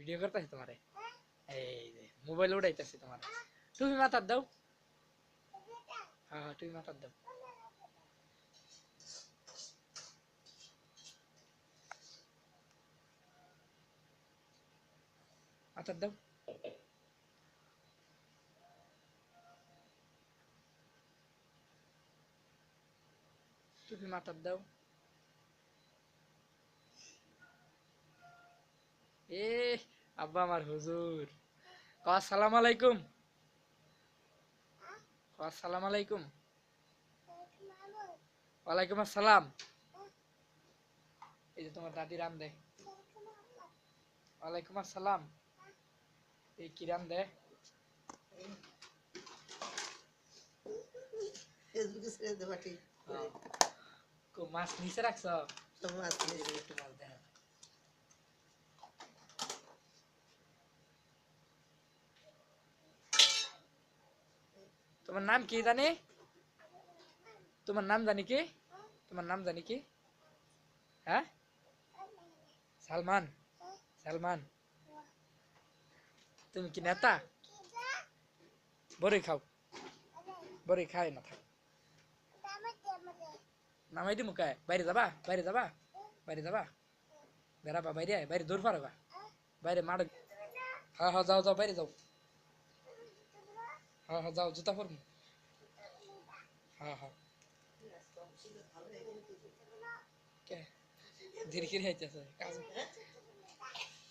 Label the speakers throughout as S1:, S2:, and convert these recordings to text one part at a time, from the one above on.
S1: video করতেছি তোমারে এই যে মোবাইল উড়াইতেছি তোমার তুমি মাথার দাও হ্যাঁ হ্যাঁ তুমি মাথার দাও মাথার দাও তুমি মাথার দাও এ আব্বা আমার হুজুর আসসালামু আলাইকুম আসসালামু আলাইকুম ওয়ালাইকুম আসসালাম এই যে তোমার দাদি রাম দে ওয়ালাইকুম আসসালাম এই কি রাম দে
S2: ফেসবুকে ছেড়ে দেবা ঠিক
S1: মাছ নিচে রাখছ
S2: তো মাছ নিয়ে
S1: একটু মাছ দেখা তোমার নাম কি জানি তোমার নাম জানি কি তোমার নাম জানি কি হ্যাঁ সালমান সালমান তুমি কি নেতা বড়ই খাও বড়ই খাই না থাক নামাই দি মুখায় বাইরে যাবা বাইরে যাবা বাইরে যাবা বেড়াবা বাইরে বাইরে দৌড় পারবা বাইরে মার হ্যাঁ হ্যাঁ যাও যাও বাইরে যাও হ্যাঁ হ্যাঁ যাও জুতা পরবো হ্যাঁ হ্যাঁ কে ধীরে ধীরে হাইতেছে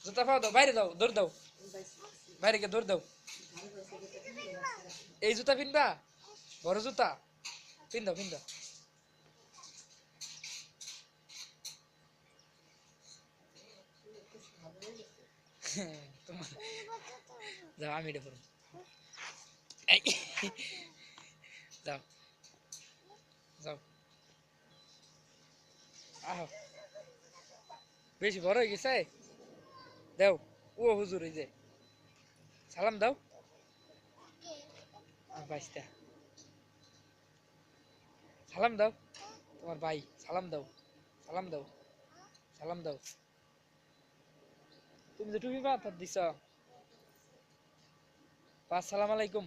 S1: জুতা পাও দাও বাইরে যাও দৌড় দাও বাইরে গিয়ে দৌড় দাও এই জুতা পিনবা বড় জুতা পিন দাও পিন দাও তোমার যাও আমি এটা করবো যাও যাও আহ বেশি বড় হয়ে গেছে দাও ও হুজুর এই যে সালাম দাও বাইশটা সালাম দাও তোমার ভাই সালাম দাও সালাম দাও সালাম দাও তুমি যে টুপি মাথার দিছ আসসালামু আলাইকুম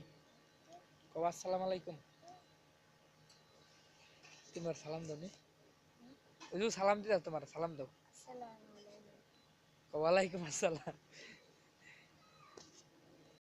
S1: আসসালামু আলাইকুম তোমার সালাম দাও নি ওই সালাম দিও তোমার সালাম দাও ওয়ালাইকুম আসসালাম